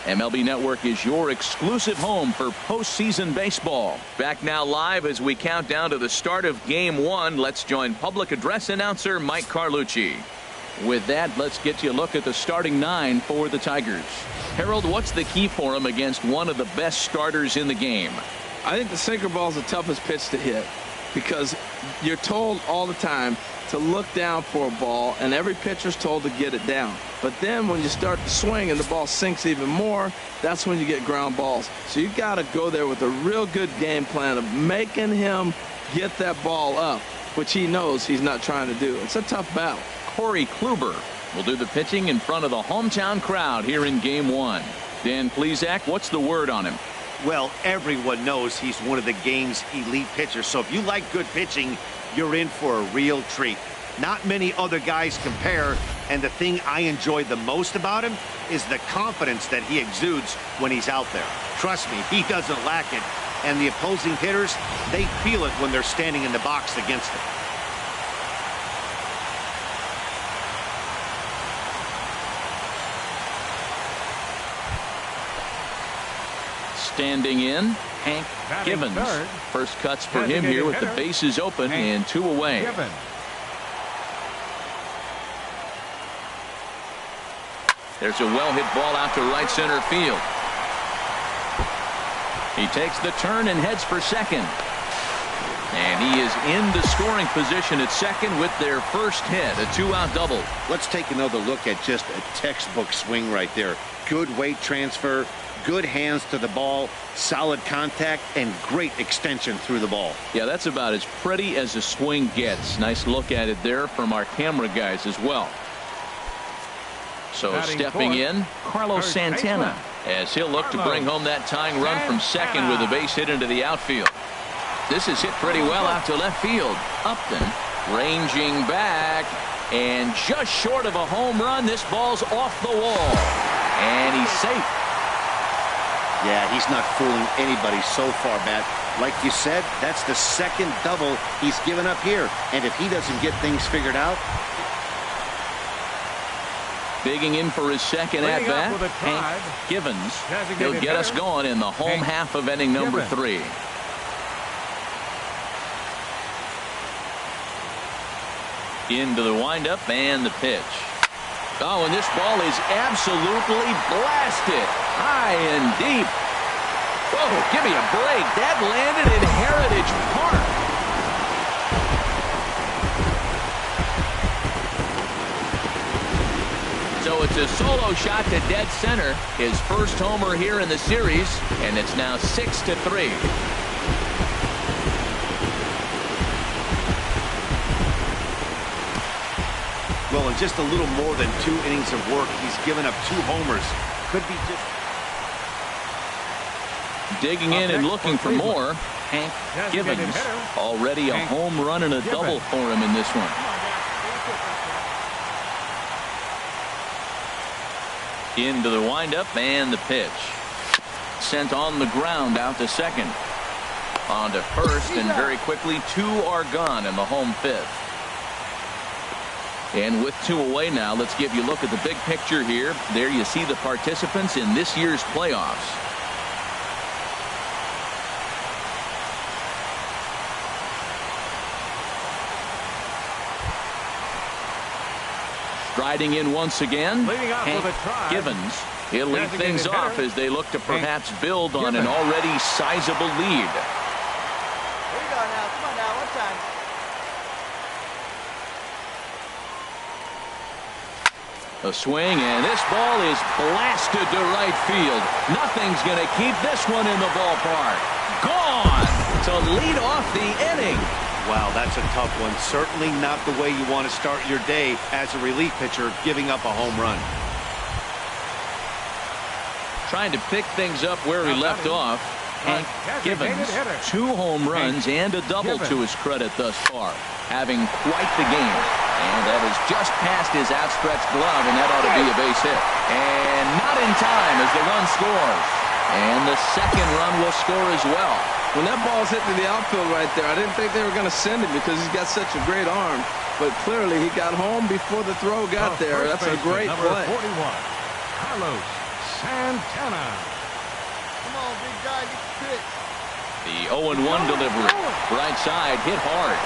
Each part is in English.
MLB Network is your exclusive home for postseason baseball. Back now live as we count down to the start of Game 1. Let's join public address announcer Mike Carlucci. With that, let's get you a look at the starting 9 for the Tigers. Harold, what's the key for them against one of the best starters in the game? I think the sinker ball is the toughest pitch to hit because you're told all the time to look down for a ball, and every pitcher's told to get it down. But then when you start to swing and the ball sinks even more, that's when you get ground balls. So you got to go there with a real good game plan of making him get that ball up, which he knows he's not trying to do. It's a tough battle. Corey Kluber will do the pitching in front of the hometown crowd here in Game 1. Dan Plesac, what's the word on him? Well, everyone knows he's one of the game's elite pitchers. So if you like good pitching, you're in for a real treat. Not many other guys compare, and the thing I enjoy the most about him is the confidence that he exudes when he's out there. Trust me, he doesn't lack it, and the opposing hitters, they feel it when they're standing in the box against him. Standing in, Hank Givens. First cuts for him here with the bases open and 2 away. There's a well-hit ball out to right center field. He takes the turn and heads for second. And he is into scoring position at second with their first hit, a 2-out double. Let's take another look at just a textbook swing right there. Good weight transfer, good hands to the ball, solid contact, and great extension through the ball. Yeah, that's about as pretty as a swing gets. Nice look at it there from our camera guys as well. So stepping in, Carlos Santana, as he'll look to bring home that tying run from second with a base hit into the outfield. This is hit pretty well out to left field. Upton ranging back, and just short of a home run. This ball's off the wall, and he's safe. Yeah, he's not fooling anybody so far, Matt. Like you said, that's the second double he's given up here. And if he doesn't get things figured out. Digging in for his second at-bat, Hank Givens. He'll get us going in the home half of inning number 3. Into the windup and the pitch. Oh, and this ball is absolutely blasted high and deep. Whoa, give me a break. That landed in Heritage Park. So it's a solo shot to dead center. His first homer here in the series, and it's now 6-3. Well, in just a little more than 2 innings of work, he's given up 2 homers. Could be just... Digging in and looking for more, Hank Givens. Already a home run and a double for him in this one. Into the windup and the pitch. Sent on the ground out to second. On to first, and very quickly 2 are gone in the home 5th. And with 2 away now, let's give you a look at the big picture here. There you see the participants in this year's playoffs. Striding in once again, Hank Givens. He'll lead things off as they look to perhaps build on an already sizable lead. Here we go now. Come on now. One time. A swing, and this ball is blasted to right field. Nothing's going to keep this one in the ballpark. Gone to lead off the inning. Wow, that's a tough one. Certainly not the way you want to start your day as a relief pitcher, giving up a home run. Trying to pick things up where he left off. Hank Givens, 2 home runs and a double to his credit thus far. Having quite the game. And that is just past his outstretched glove, and that ought to be a base hit. And not in time as the run scores. And the second run will score as well. When that ball's hit to the outfield right there, I didn't think they were going to send it because he's got such a great arm. But clearly he got home before the throw got there. That's a great play. 41, Carlos Santana. Come on, big guy, get the pitch. The 0-1 delivery. Right side, hit hard.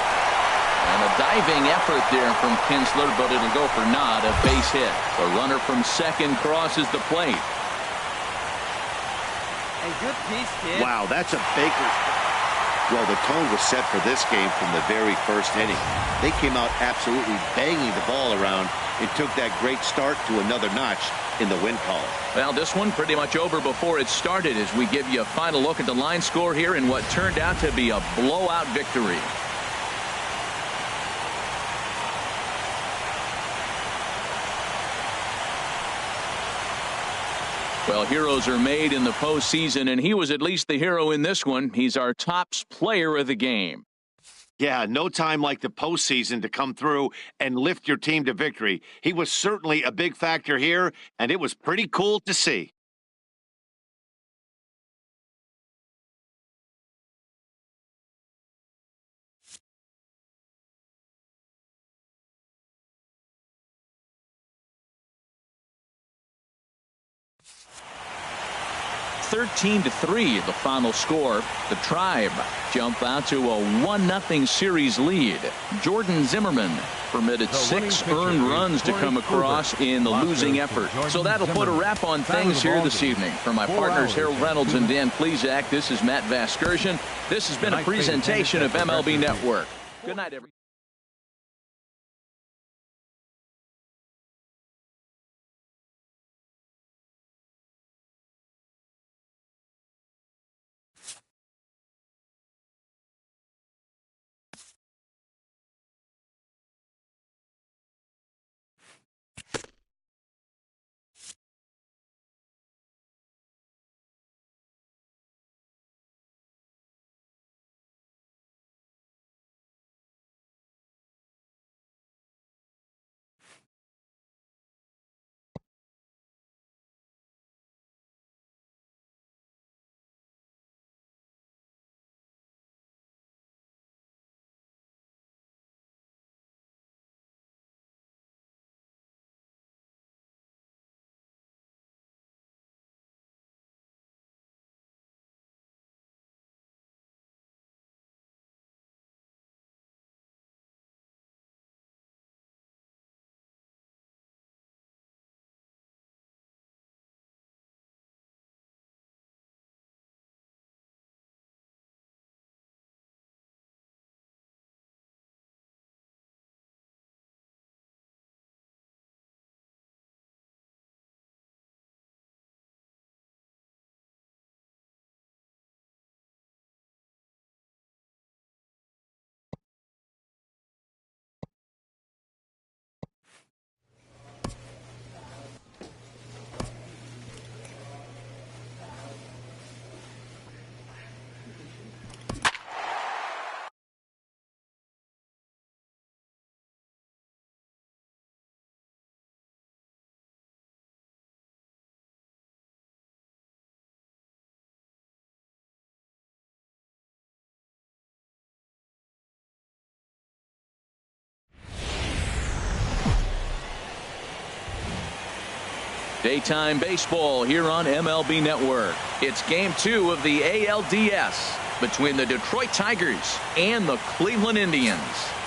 And a diving effort there from Kinsler, but it'll go for naught, a base hit. The runner from second crosses the plate. Hey, good piece, kid. Wow, that's a Baker. Well, the tone was set for this game from the very first inning. They came out absolutely banging the ball around. It took that great start to another notch in the win column. Well, this one pretty much over before it started as we give you a final look at the line score here in what turned out to be a blowout victory. Well, heroes are made in the postseason, and he was at least the hero in this one. He's our top player of the game. Yeah, no time like the postseason to come through and lift your team to victory. He was certainly a big factor here, and it was pretty cool to see. (13-3) the final score. The Tribe jump out to a 1-0 series lead. Jordan Zimmerman permitted 6 earned runs to come across in the losing effort. So that'll put a wrap on things here this evening. For my partners Harold Reynolds and Dan Plesac, this is Matt Vasgersian. This has been a presentation of MLB Network. Good night, everyone. Daytime baseball here on MLB Network. It's game 2 of the ALDS between the Detroit Tigers and the Cleveland Indians.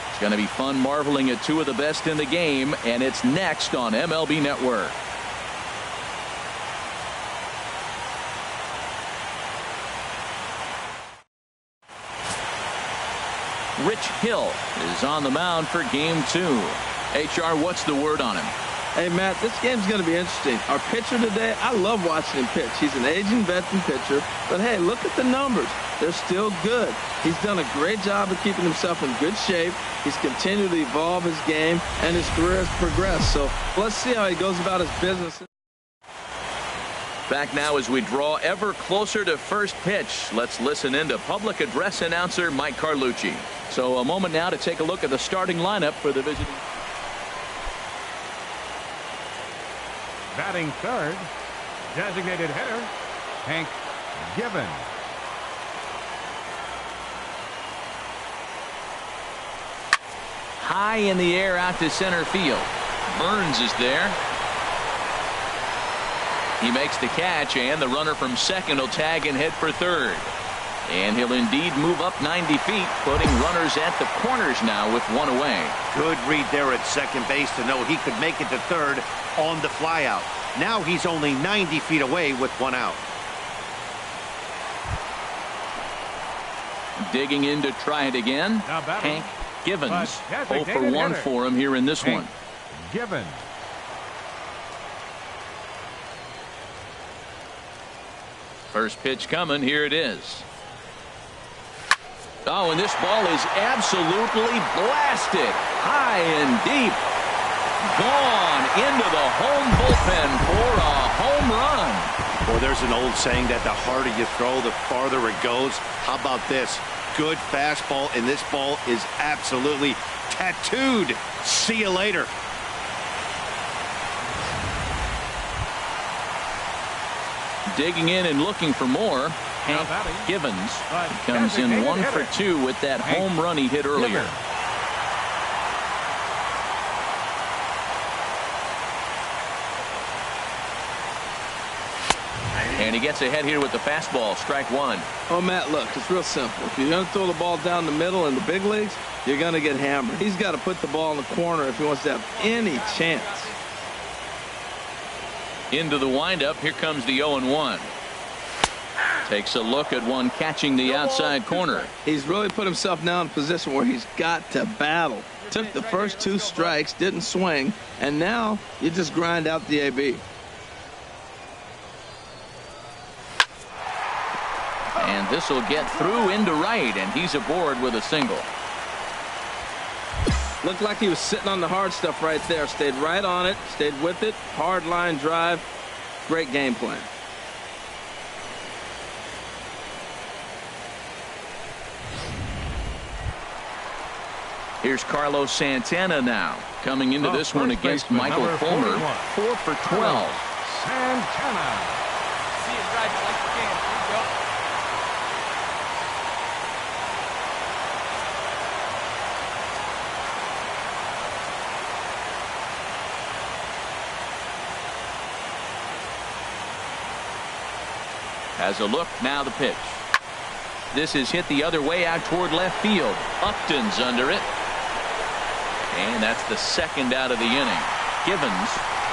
It's going to be fun marveling at 2 of the best in the game, and it's next on MLB Network. Rich Hill is on the mound for game 2. HR, what's the word on him? Hey, Matt, this game's going to be interesting. Our pitcher today, I love watching him pitch. He's an aging veteran pitcher, but hey, look at the numbers. They're still good. He's done a great job of keeping himself in good shape. He's continued to evolve his game, and his career has progressed. So let's see how he goes about his business. Back now as we draw ever closer to first pitch. Let's listen in to public address announcer Mike Carlucci. So a moment now to take a look at the starting lineup for the visiting. Batting third, designated hitter, Hank Given. High in the air out to center field. Burns is there. He makes the catch, and the runner from second will tag and head for third. And he'll indeed move up 90 feet, putting runners at the corners now with one away. Good read there at second base to know he could make it to third on the flyout. Now he's only 90 feet away with one out. Digging in to try it again, Hank Givens. 0 for 1 for him here in this one. Givens. First pitch coming. Here it is. Oh, and this ball is absolutely blasted. High and deep. Gone into the home bullpen for a home run. Well, there's an old saying that the harder you throw, the farther it goes. How about this? Good fastball, and this ball is absolutely tattooed. See you later. Digging in and looking for more. Hank Givens comes in 1 for 2 with that home run he hit earlier. And he gets ahead here with the fastball. Strike one. Oh, Matt, look, it's real simple. If you're going to throw the ball down the middle in the big leagues, you're going to get hammered. He's got to put the ball in the corner if he wants to have any chance. Into the windup. Here comes the 0-1. Takes a look at one catching the outside corner. He's really put himself now in a position where he's got to battle. Took the first 2 strikes, didn't swing, and now you just grind out the AB. And this will get through into right, and he's aboard with a single. Looked like he was sitting on the hard stuff right there. Stayed right on it, stayed with it. Hard line drive. Great game plan. Here's Carlos Santana now, coming into this one against Michael Fulmer. 4 for 12. Santana. See it drive it like you can. Here you go. Has a look, now the pitch. This is hit the other way out toward left field. Upton's under it. And that's the second out of the inning. Givens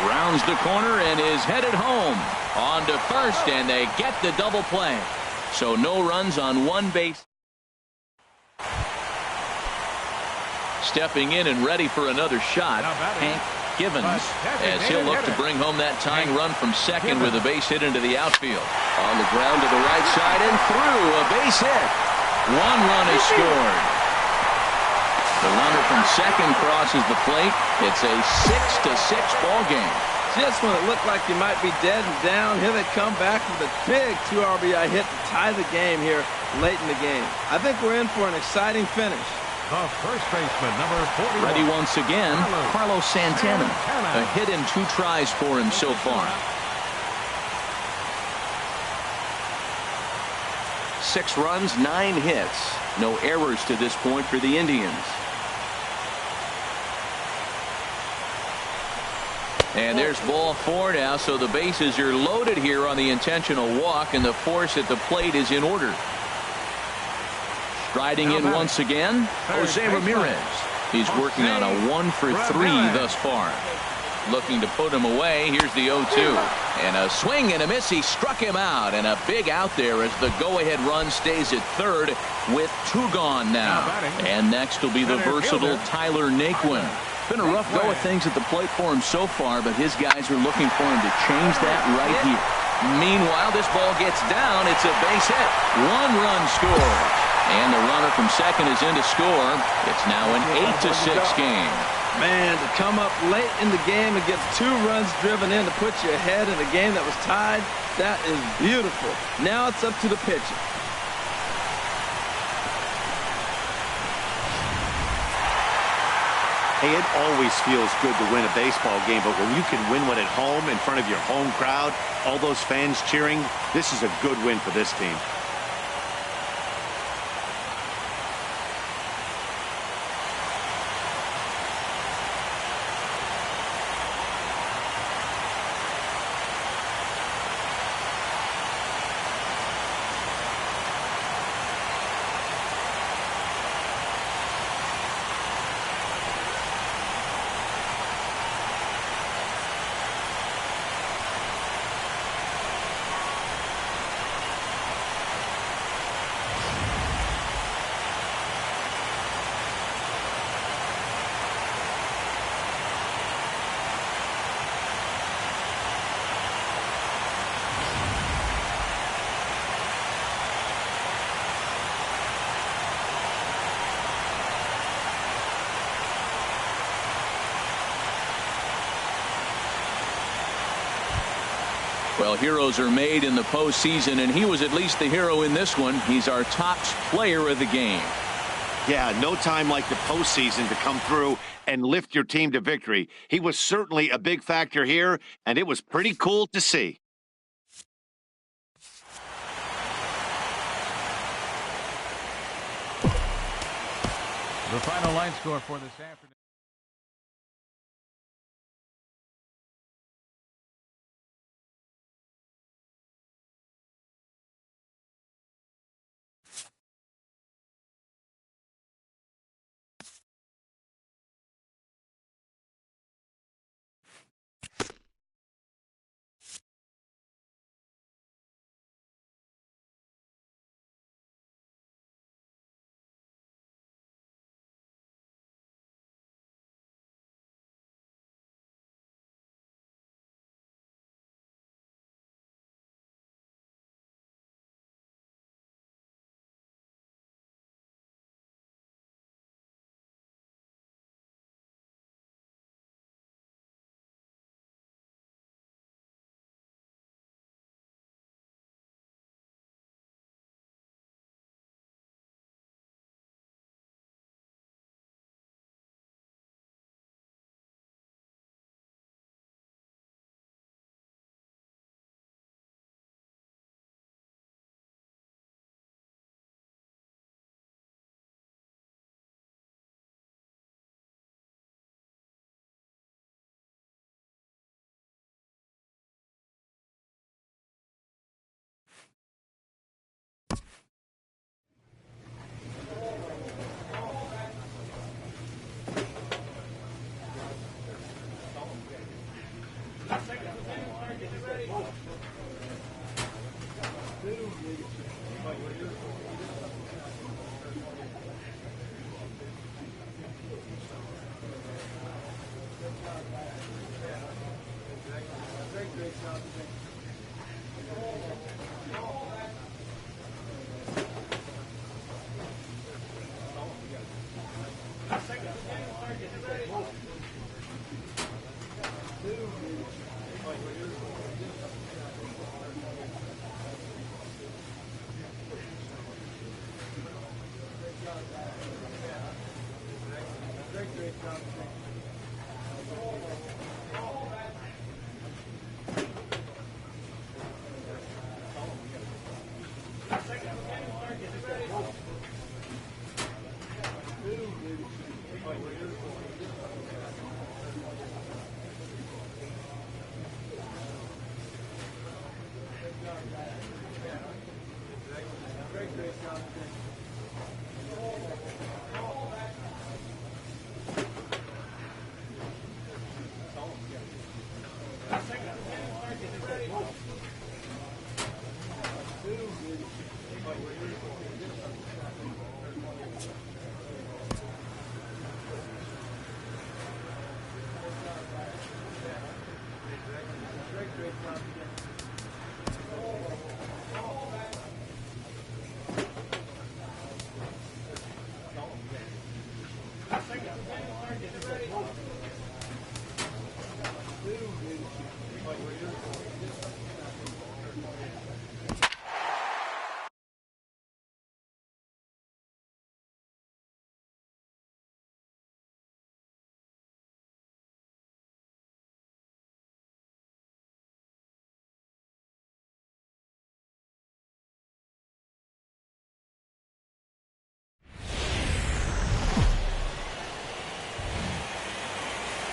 rounds the corner and is headed home. On to first, and they get the double play. So no runs on one base. Stepping in and ready for another shot, Hank Givens, as he'll look to bring home that tying run from second with a base hit into the outfield. On the ground to the right side and through, a base hit. 1 run is scored. The runner from second crosses the plate. It's a 6-6 ball game. Just when it looked like you might be dead and down, here they come back with a big 2 RBI hit to tie the game here late in the game. I think we're in for an exciting finish. The first baseman, number 41. Ready once again, Carlos Santana. A hit in 2 tries for him so far. 6 runs, 9 hits. No errors to this point for the Indians. And there's ball 4 now, so the bases are loaded here on the intentional walk, and the force at the plate is in order. Striding in once again, Jose Ramirez. He's working on a 1 for 3 thus far. Looking to put him away. Here's the 0-2. And a swing and a miss. He struck him out. And a big out there as the go-ahead run stays at third with 2 gone now. And next will be the versatile Tyler Naquin. Been a rough go of things at the plate for him so far, but his guys are looking for him to change that right here. Meanwhile, this ball gets down. It's a base hit. 1 run scored. And the runner from second is in to score. It's now an 8-6 game. Man, to come up late in the game and get 2 runs driven in to put you ahead in a game that was tied, that is beautiful. Now it's up to the pitcher. Hey, it always feels good to win a baseball game, but when you can win one at home in front of your home crowd, all those fans cheering, this is a good win for this team. Well, heroes are made in the postseason, and he was at least the hero in this one. He's our top player of the game. Yeah, no time like the postseason to come through and lift your team to victory. He was certainly a big factor here, and it was pretty cool to see. The final line score for this afternoon.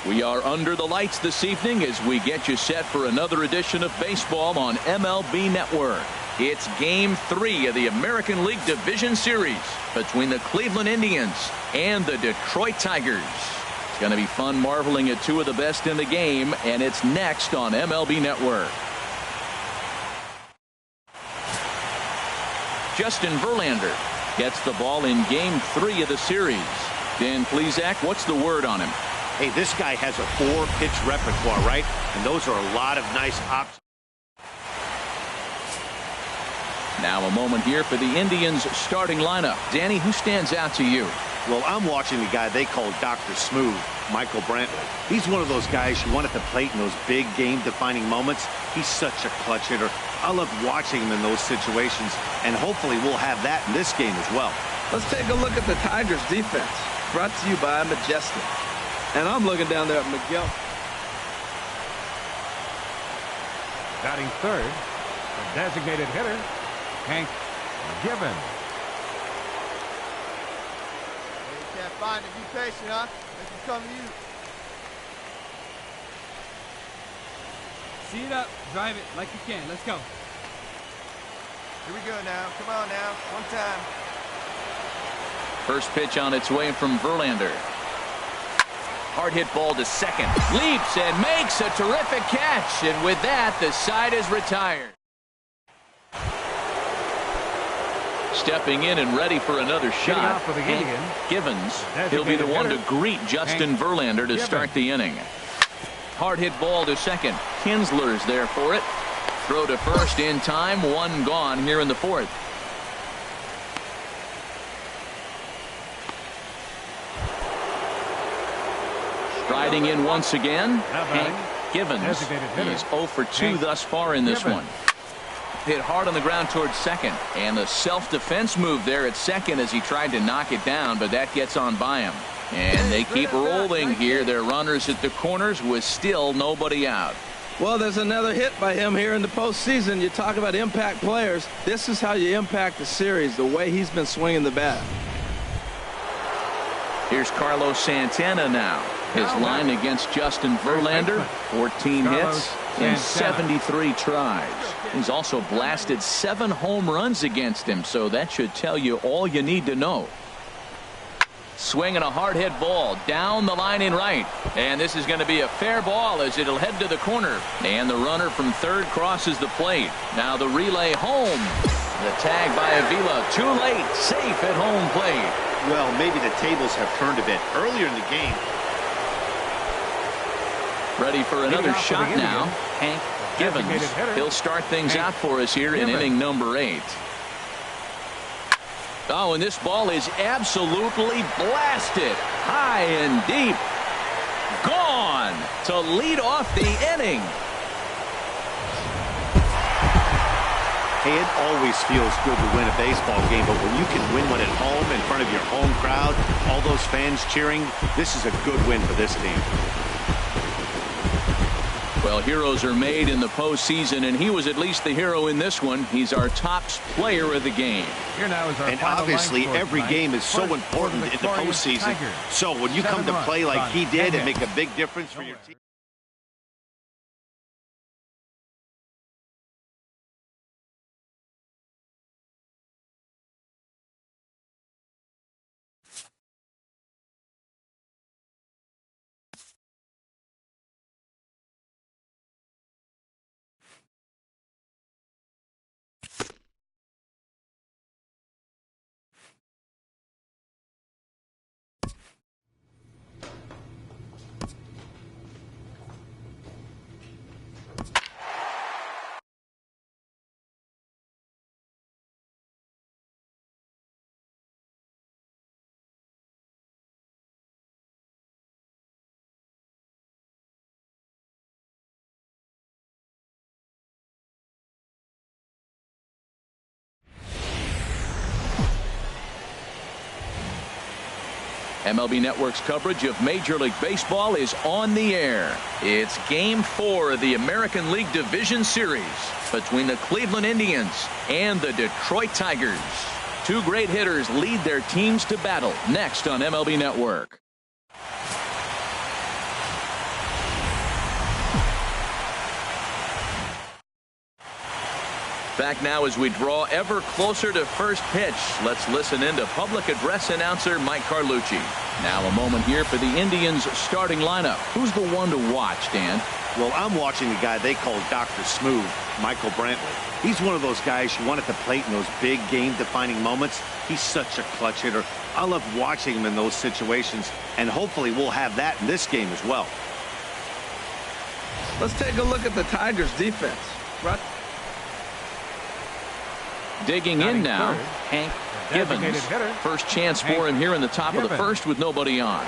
We are under the lights this evening as we get you set for another edition of baseball on MLB Network. It's Game 3 of the American League Division Series between the Cleveland Indians and the Detroit Tigers. It's going to be fun marveling at two of the best in the game, and it's next on MLB Network. Justin Verlander gets the ball in Game 3 of the series. Dan Plesac, what's the word on him? Hey, this guy has a 4-pitch repertoire, right? And those are a lot of nice options. Now a moment here for the Indians starting lineup. Danny, who stands out to you? Well, I'm watching the guy they call Dr. Smooth, Michael Brantley. He's one of those guys you want at the plate in those big game-defining moments. He's such a clutch hitter. I love watching him in those situations, and hopefully we'll have that in this game as well. Let's take a look at the Tigers' defense, brought to you by Majestic. And I'm looking down there at Miguel. Batting third, the designated hitter, Hank Given. You can't find it. Be patient, huh? Let me come to you. See it up. Drive it like you can. Let's go. Here we go now. Come on now. One time. First pitch on its way from Verlander. Hard hit ball to second. Leaps and makes a terrific catch. And with that, the side is retired. Stepping in and ready for another shot. For the Indians, Givens. He'll be the one to greet Justin Verlander to start the inning. Hard hit ball to second. Kinsler's there for it. Throw to first in time. One gone here in the fourth. Striding in once again, Hank Givens. He's 0 for 2 thus far in this one. Hit hard on the ground towards second, and the self-defense move there at second as he tried to knock it down, but that gets on by him. And they keep rolling here. Their runners at the corners with still nobody out. Well, there's another hit by him here in the postseason. You talk about impact players. This is how you impact the series, the way he's been swinging the bat. Here's Carlos Santana now. His line against Justin Verlander, 14 hits in 73 tries. He's also blasted 7 home runs against him, so that should tell you all you need to know. Swinging a hard hit ball down the line in right, and this is going to be a fair ball as it'll head to the corner, and the runner from third crosses the plate. Now the relay home. The tag by Avila, too late, safe at home plate. Well, maybe the tables have turned a bit earlier in the game. Ready for another shot now. Hank Givens. He'll start things out for us here in inning number 8. Oh, and this ball is absolutely blasted. High and deep. Gone to lead off the inning. Hey, it always feels good to win a baseball game, but when you can win one at home in front of your home crowd, all those fans cheering, this is a good win for this team. Well, heroes are made in the postseason, and he was at least the hero in this one. He's our top player of the game. Here now is our and obviously, every game is so important in the postseason. So when you come to play like he did and make a big difference for your team. MLB Network's coverage of Major League Baseball is on the air. It's Game 4 of the American League Division Series between the Cleveland Indians and the Detroit Tigers. 2 great hitters lead their teams to battle next on MLB Network. Back now as we draw ever closer to first pitch. Let's listen in to public address announcer Mike Carlucci. Now a moment here for the Indians starting lineup. Who's the one to watch, Dan? Well, I'm watching the guy they call Dr. Smooth, Michael Brantley. He's one of those guys you want at the plate in those big game-defining moments. He's such a clutch hitter. I love watching him in those situations, and hopefully we'll have that in this game as well. Let's take a look at the Tigers' defense. Digging in now, Hank Givens. First chance for him here in the top of the first with nobody on.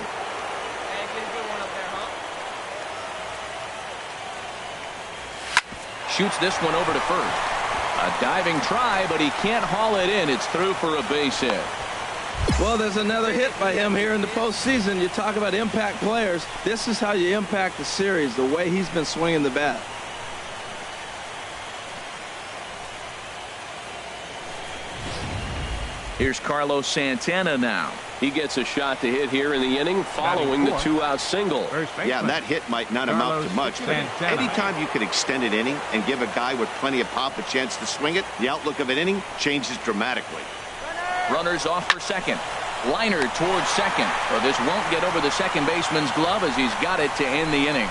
Shoots this one over to first. A diving try, but he can't haul it in. It's through for a base hit. Well, there's another hit by him here in the postseason. You talk about impact players. This is how you impact the series, the way he's been swinging the bat. Here's Carlos Santana now. He gets a shot to hit here in the inning following the two-out single. Yeah, that hit might not amount to much, but anytime you can extend an inning and give a guy with plenty of pop a chance to swing it, the outlook of an inning changes dramatically. Runners off for second. Liner towards second. Well, this won't get over the second baseman's glove as he's got it to end the inning.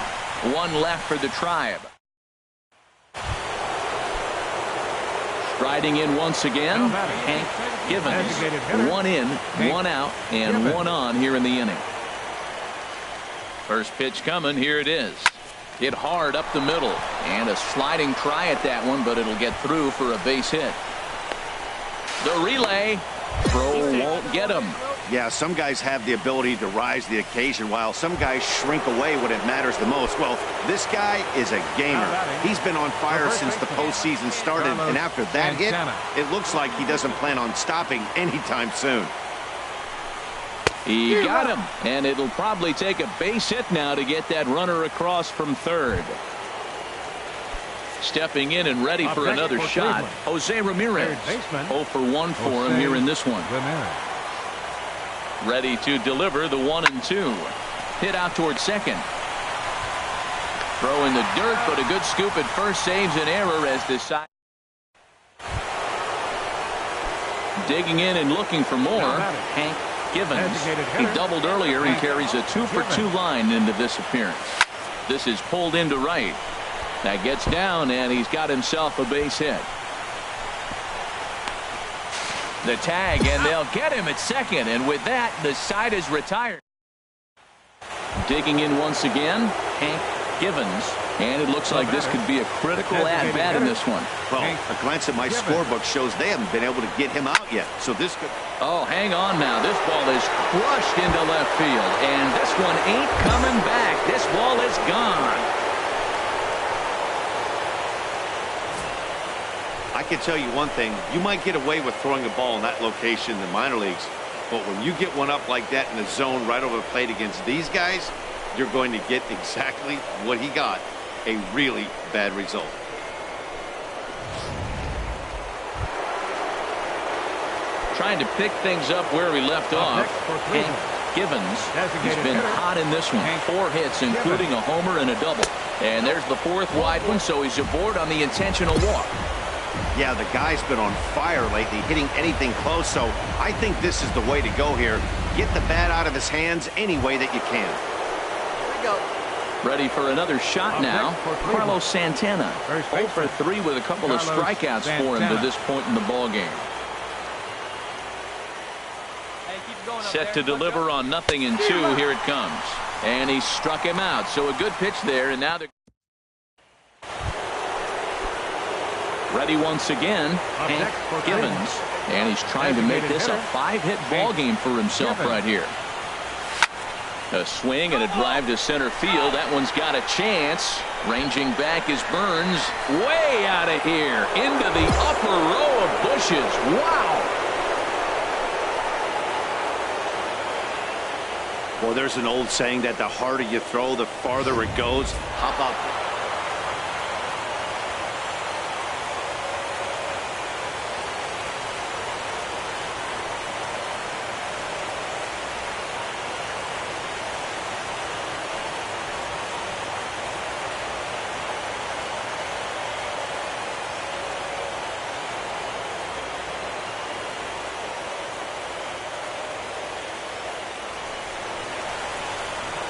One left for the Tribe. Striding in once again, Hank Givens. One in, one out, and one on here in the inning. First pitch coming. Here it is. Hit hard up the middle. And a sliding try at that one, but it'll get through for a base hit. The relay. Throw won't get him. Yeah, some guys have the ability to rise to the occasion while some guys shrink away when it matters the most. Well, this guy is a gamer. He's been on fire since the postseason started, and after that hit, it looks like he doesn't plan on stopping anytime soon. He got him, and it'll probably take a base hit now to get that runner across from third. Stepping in and ready for another shot, Jose Ramirez. 0 for 1 for him here in this one. Ready to deliver the 1-2. Hit out towards second. Throw in the dirt, but a good scoop at first saves an error as the side. Digging in and looking for more, Hank Givens. He doubled earlier and carries a 2-for-2 line into this appearance. This is pulled into right. That gets down, and he's got himself a base hit. The tag, and they'll get him at second, and with that, the side is retired. Digging in once again, Hank Givens, and it looks like this could be a critical at-bat in this one. Well, a glance at my scorebook shows they haven't been able to get him out yet, so this could... Oh, hang on now. This ball is crushed into left field, and this one ain't coming back. This ball is gone. I can tell you one thing, you might get away with throwing a ball in that location in the minor leagues, but when you get one up like that in the zone right over the plate against these guys, you're going to get exactly what he got, a really bad result. Trying to pick things up where we left off. Hank Givens, he's been hot in this one. 4 hits, including a homer and a double. And there's the 4th wide one, so he's aboard on the intentional walk. Yeah, the guy's been on fire lately, hitting anything close, so I think this is the way to go here. Get the bat out of his hands any way that you can. Here we go. Ready for another shot now. Carlos Santana, 0 for 3 with a couple of strikeouts for him to this point in the ballgame. Set to deliver on 0-2. Here it comes. And he struck him out, so a good pitch there, and now they're... Ready once again, Hank Givens, and he's trying to make this a 5-hit ball game for himself right here. A swing and a drive to center field. That one's got a chance. Ranging back is Burns, way out of here into the upper row of bushes. Wow. Well, there's an old saying that the harder you throw, the farther it goes. How about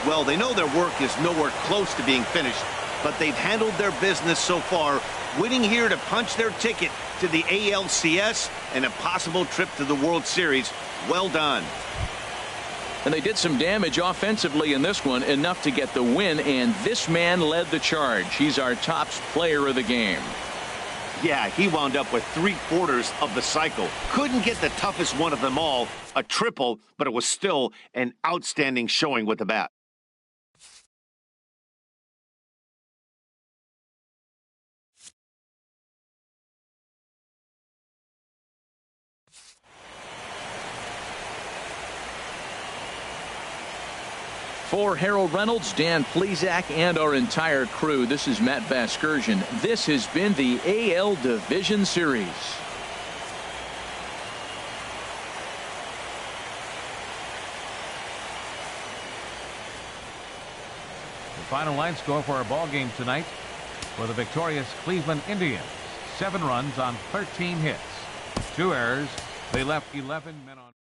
well, they know their work is nowhere close to being finished, but they've handled their business so far, winning here to punch their ticket to the ALCS and a possible trip to the World Series. Well done. And they did some damage offensively in this one, enough to get the win, and this man led the charge. He's our top player of the game. Yeah, he wound up with 3/4 of the cycle. Couldn't get the toughest one of them all, a triple, but it was still an outstanding showing with the bat. For Harold Reynolds, Dan Plesac, and our entire crew, this is Matt Vasgersian. This has been the AL Division Series. The final line score for our ball game tonight for the victorious Cleveland Indians. 7 runs on 13 hits. 2 errors. They left 11 men on.